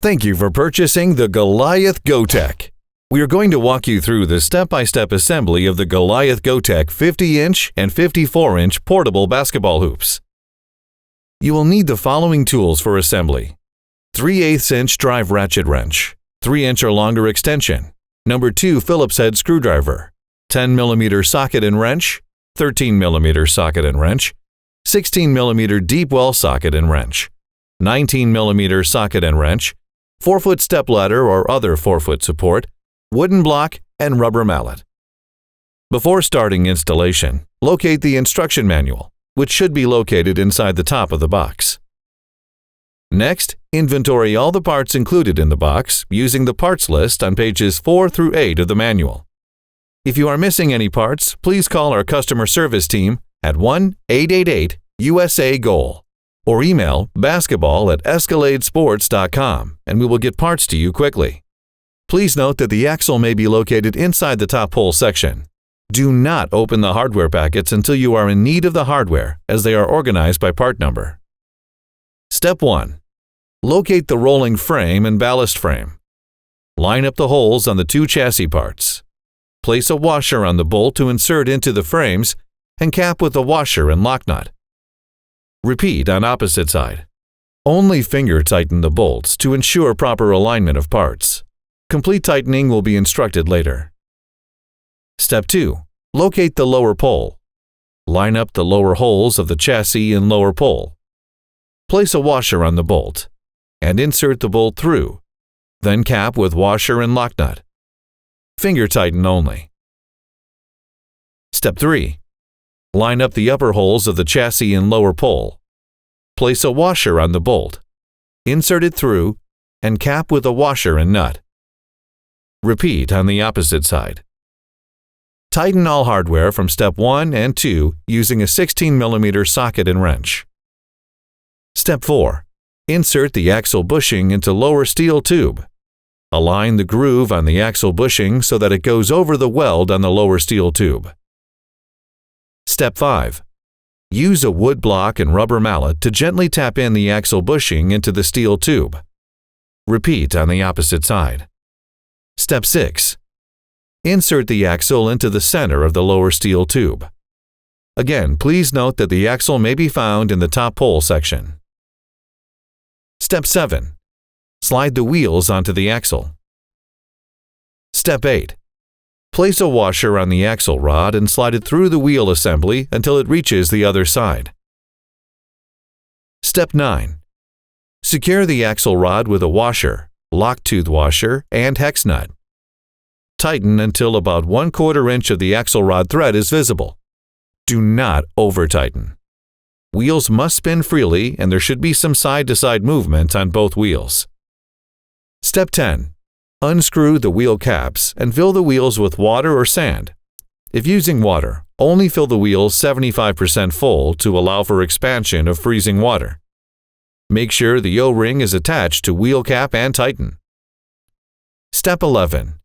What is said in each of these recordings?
Thank you for purchasing the Goaliath GoTek. We are going to walk you through the step-by-step assembly of the Goaliath GoTek 50-inch and 54-inch portable basketball hoops. You will need the following tools for assembly: 3/8-inch drive ratchet wrench, 3-inch or longer extension, number 2 Phillips head screwdriver, 10mm socket and wrench, 13mm socket and wrench, 16mm deep well socket and wrench, 19mm socket and wrench, 4-foot stepladder or other 4-foot support, wooden block, and rubber mallet. Before starting installation, locate the instruction manual, which should be located inside the top of the box. Next, inventory all the parts included in the box using the parts list on pages 4 through 8 of the manual. If you are missing any parts, please call our customer service team at 1-888-USA-GOAL or email basketball@escaladesports.com and we will get parts to you quickly. Please note that the axle may be located inside the top hole section. Do not open the hardware packets until you are in need of the hardware, as they are organized by part number. Step 1. Locate the rolling frame and ballast frame. Line up the holes on the 2 chassis parts. Place a washer on the bolt to insert into the frames and cap with a washer and lock nut. Repeat on opposite side. Only finger tighten the bolts to ensure proper alignment of parts. Complete tightening will be instructed later. Step 2. Locate the lower pole. Line up the lower holes of the chassis and lower pole. Place a washer on the bolt and insert the bolt through, then cap with washer and lock nut. Finger tighten only. Step 3. Line up the upper holes of the chassis and lower pole. Place a washer on the bolt, insert it through, and cap with a washer and nut. Repeat on the opposite side. Tighten all hardware from step 1 and 2 using a 16mm socket and wrench. Step 4. Insert the axle bushing into lower steel tube. Align the groove on the axle bushing so that it goes over the weld on the lower steel tube. Step 5. Use a wood block and rubber mallet to gently tap in the axle bushing into the steel tube. Repeat on the opposite side. Step 6. Insert the axle into the center of the lower steel tube. Again, please note that the axle may be found in the top hole section. Step 7. Slide the wheels onto the axle. Step 8. Place a washer on the axle rod and slide it through the wheel assembly until it reaches the other side. Step 9. Secure the axle rod with a washer, lock tooth washer, and hex nut. Tighten until about 1/4 inch of the axle rod thread is visible. Do not over-tighten. Wheels must spin freely and there should be some side-to-side movement on both wheels. Step 10. Unscrew the wheel caps and fill the wheels with water or sand. If using water, only fill the wheels 75% full to allow for expansion of freezing water. Make sure the O-ring is attached to wheel cap and tighten. Step 11.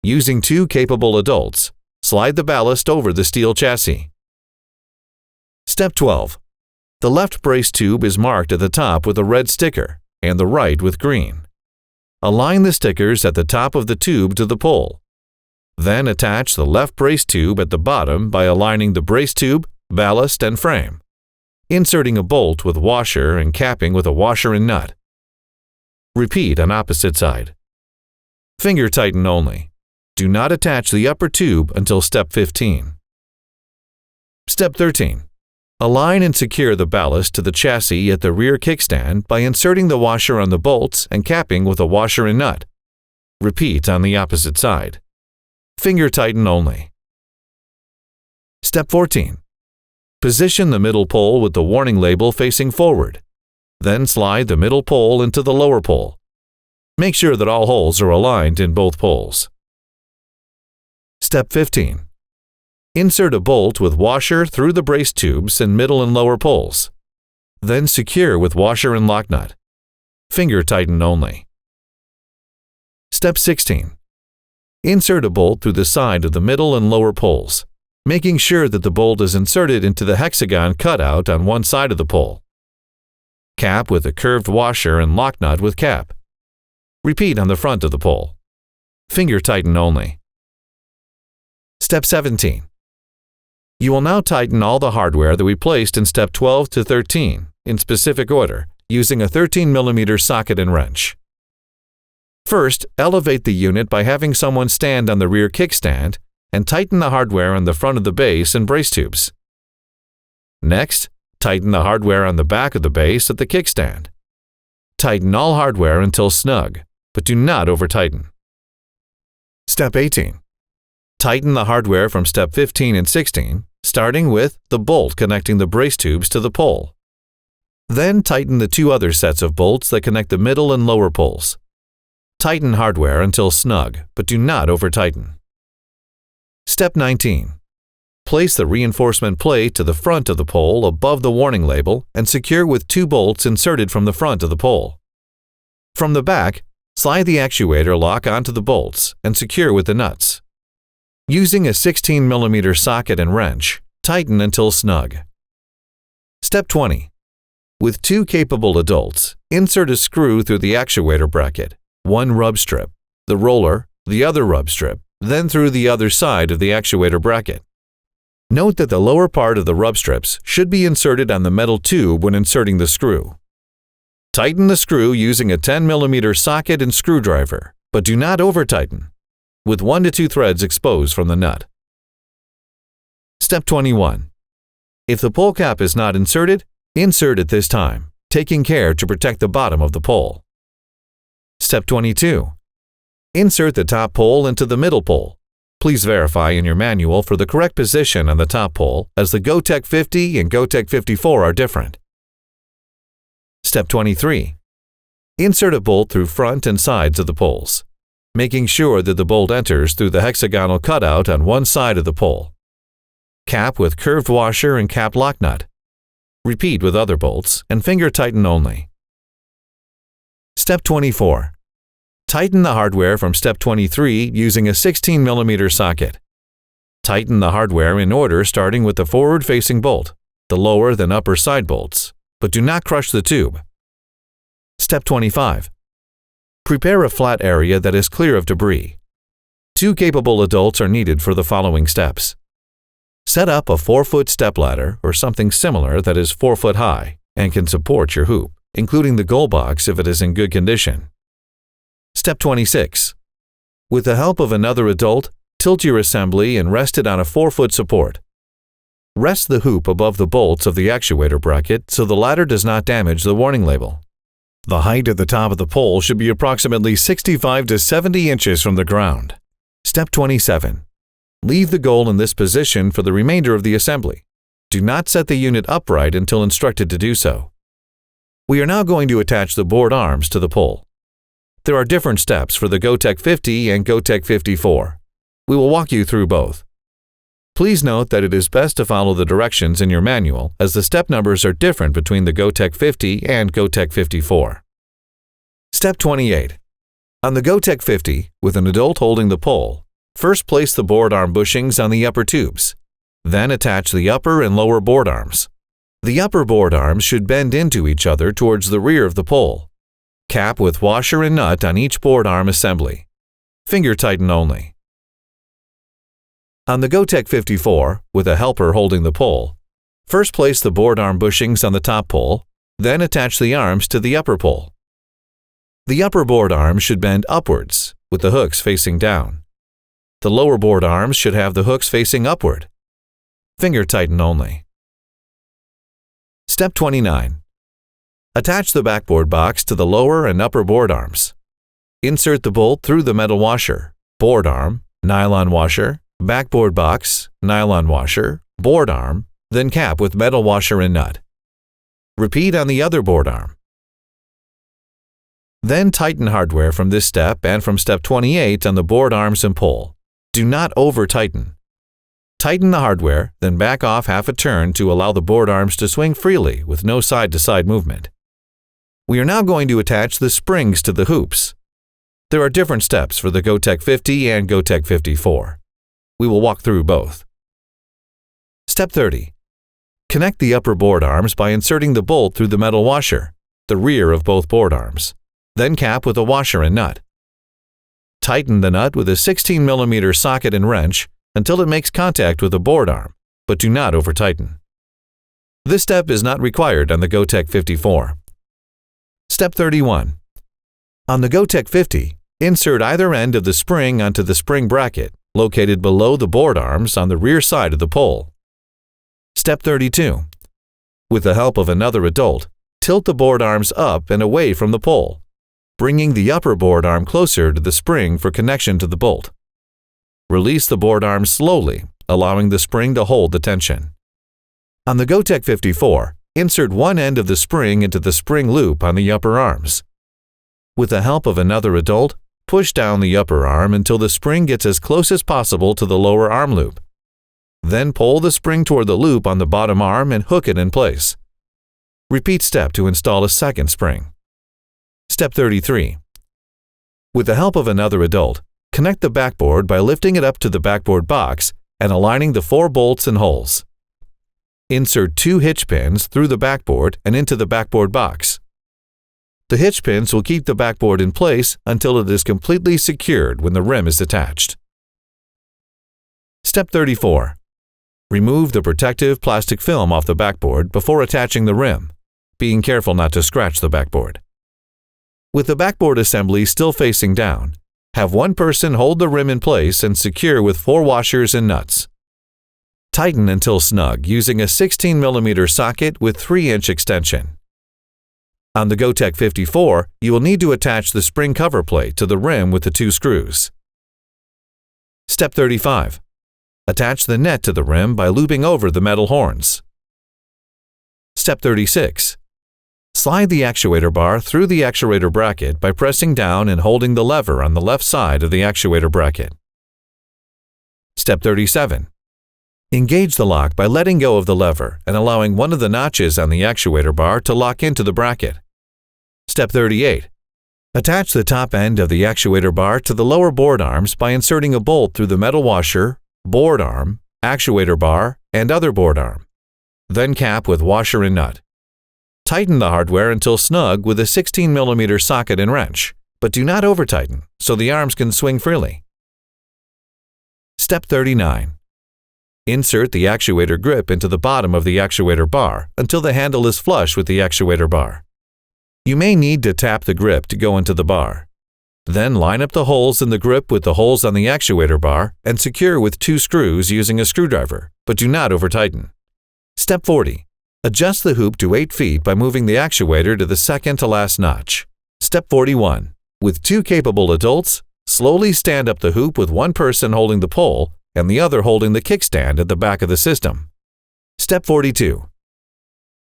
Using 2 capable adults, slide the ballast over the steel chassis. Step 12. The left brace tube is marked at the top with a red sticker and the right with green. Align the stickers at the top of the tube to the pole. Then attach the left brace tube at the bottom by aligning the brace tube, ballast, and frame, inserting a bolt with washer and capping with a washer and nut. Repeat on opposite side. Finger tighten only. Do not attach the upper tube until step 15. Step 13. Align and secure the ballast to the chassis at the rear kickstand by inserting the washer on the bolts and capping with a washer and nut. Repeat on the opposite side. Finger tighten only. Step 14. Position the middle pole with the warning label facing forward. Then slide the middle pole into the lower pole. Make sure that all holes are aligned in both poles. Step 15. Insert a bolt with washer through the brace tubes in middle and lower poles. Then secure with washer and lock nut. Finger tighten only. Step 16. Insert a bolt through the side of the middle and lower poles, making sure that the bolt is inserted into the hexagon cutout on one side of the pole. Cap with a curved washer and lock nut with cap. Repeat on the front of the pole. Finger tighten only. Step 17. You will now tighten all the hardware that we placed in Step 12 to 13 in specific order using a 13 mm socket and wrench. First, elevate the unit by having someone stand on the rear kickstand and tighten the hardware on the front of the base and brace tubes. Next, tighten the hardware on the back of the base at the kickstand. Tighten all hardware until snug, but do not over-tighten. Step 18. Tighten the hardware from Step 15 and 16, starting with the bolt connecting the brace tubes to the pole. Then tighten the two other sets of bolts that connect the middle and lower poles. Tighten hardware until snug, but do not over-tighten. Step 19. Place the reinforcement plate to the front of the pole above the warning label and secure with two bolts inserted from the front of the pole. From the back, slide the actuator lock onto the bolts and secure with the nuts. Using a 16 mm socket and wrench, tighten until snug. Step 20. With two capable adults, insert a screw through the actuator bracket, one rub strip, the roller, the other rub strip, then through the other side of the actuator bracket. Note that the lower part of the rub strips should be inserted on the metal tube when inserting the screw. Tighten the screw using a 10 mm socket and screwdriver, but do not over-tighten, with 1 to 2 threads exposed from the nut. Step 21. If the pole cap is not inserted, insert at this time, taking care to protect the bottom of the pole. Step 22. Insert the top pole into the middle pole. Please verify in your manual for the correct position on the top pole, as the GoTek 50 and GoTek 54 are different. Step 23. Insert a bolt through front and sides of the poles, making sure that the bolt enters through the hexagonal cutout on one side of the pole. Cap with curved washer and cap lock nut. Repeat with other bolts and finger tighten only. Step 24. Tighten the hardware from Step 23 using a 16 mm socket. Tighten the hardware in order starting with the forward-facing bolt, the lower than upper side bolts, but do not crush the tube. Step 25. Prepare a flat area that is clear of debris. 2 capable adults are needed for the following steps. Set up a 4-foot stepladder or something similar that is 4 foot high and can support your hoop, including the goal box if it is in good condition. Step 26. With the help of another adult, tilt your assembly and rest it on a 4-foot support. Rest the hoop above the bolts of the actuator bracket so the ladder does not damage the warning label. The height at the top of the pole should be approximately 65 to 70 inches from the ground. Step 27. Leave the goal in this position for the remainder of the assembly. Do not set the unit upright until instructed to do so. We are now going to attach the board arms to the pole. There are different steps for the GoTek 50 and GoTek 54. We will walk you through both. Please note that it is best to follow the directions in your manual as the step numbers are different between the GoTek 50 and GoTek 54. Step 28. On the GoTek 50, with an adult holding the pole, first place the board arm bushings on the upper tubes. Then attach the upper and lower board arms. The upper board arms should bend into each other towards the rear of the pole. Cap with washer and nut on each board arm assembly. Finger tighten only. On the GoTek 54, with a helper holding the pole, first place the board arm bushings on the top pole, then attach the arms to the upper pole. The upper board arms should bend upwards, with the hooks facing down. The lower board arms should have the hooks facing upward. Finger tighten only. Step 29. Attach the backboard box to the lower and upper board arms. Insert the bolt through the metal washer, board arm, nylon washer, backboard box, nylon washer, board arm, then cap with metal washer and nut. Repeat on the other board arm. Then tighten hardware from this step and from Step 28 on the board arms and pole. Do not over-tighten. Tighten the hardware, then back off half a turn to allow the board arms to swing freely with no side-to-side movement. We are now going to attach the springs to the hoops. There are different steps for the GoTek 50 and GoTek 54. We will walk through both. Step 30. Connect the upper board arms by inserting the bolt through the metal washer, the rear of both board arms. Then cap with a washer and nut. Tighten the nut with a 16 mm socket and wrench until it makes contact with the board arm, but do not over-tighten. This step is not required on the GoTek 54. Step 31. On the GoTek 50, insert either end of the spring onto the spring bracket located below the board arms on the rear side of the pole. Step 32. With the help of another adult, tilt the board arms up and away from the pole, bringing the upper board arm closer to the spring for connection to the bolt. Release the board arms slowly, allowing the spring to hold the tension. On the GoTek 54, insert one end of the spring into the spring loop on the upper arms. With the help of another adult, push down the upper arm until the spring gets as close as possible to the lower arm loop. Then pull the spring toward the loop on the bottom arm and hook it in place. Repeat step to install a second spring. Step 33. With the help of another adult, connect the backboard by lifting it up to the backboard box and aligning the 4 bolts and holes. Insert 2 hitch pins through the backboard and into the backboard box. The hitch pins will keep the backboard in place until it is completely secured when the rim is attached. Step 34. Remove the protective plastic film off the backboard before attaching the rim, being careful not to scratch the backboard. With the backboard assembly still facing down, have one person hold the rim in place and secure with 4 washers and nuts. Tighten until snug using a 16 mm socket with 3-inch extension. On the GoTek 54, you will need to attach the spring cover plate to the rim with the 2 screws. Step 35. Attach the net to the rim by looping over the metal horns. Step 36. Slide the actuator bar through the actuator bracket by pressing down and holding the lever on the left side of the actuator bracket. Step 37. Engage the lock by letting go of the lever and allowing one of the notches on the actuator bar to lock into the bracket. Step 38. Attach the top end of the actuator bar to the lower board arms by inserting a bolt through the metal washer, board arm, actuator bar, and other board arm. Then cap with washer and nut. Tighten the hardware until snug with a 16 mm socket and wrench, but do not over-tighten so the arms can swing freely. Step 39. Insert the actuator grip into the bottom of the actuator bar until the handle is flush with the actuator bar. You may need to tap the grip to go into the bar. Then line up the holes in the grip with the holes on the actuator bar and secure with 2 screws using a screwdriver, but do not over-tighten. Step 40. Adjust the hoop to 8 feet by moving the actuator to the second to last notch. Step 41. With 2 capable adults, slowly stand up the hoop with one person holding the pole and the other holding the kickstand at the back of the system. Step 42.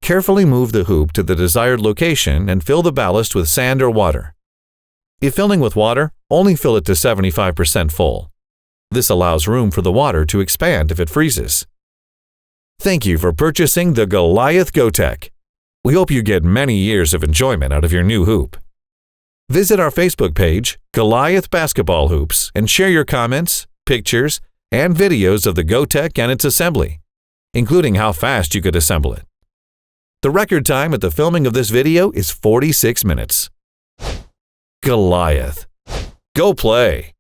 Carefully move the hoop to the desired location and fill the ballast with sand or water. If filling with water, only fill it to 75% full. This allows room for the water to expand if it freezes. Thank you for purchasing the Goaliath GoTek. We hope you get many years of enjoyment out of your new hoop. Visit our Facebook page, Goaliath Basketball Hoops, and share your comments, pictures, and videos of the GoTek and its assembly, including how fast you could assemble it. The record time at the filming of this video is 46 minutes. Goaliath. Go play!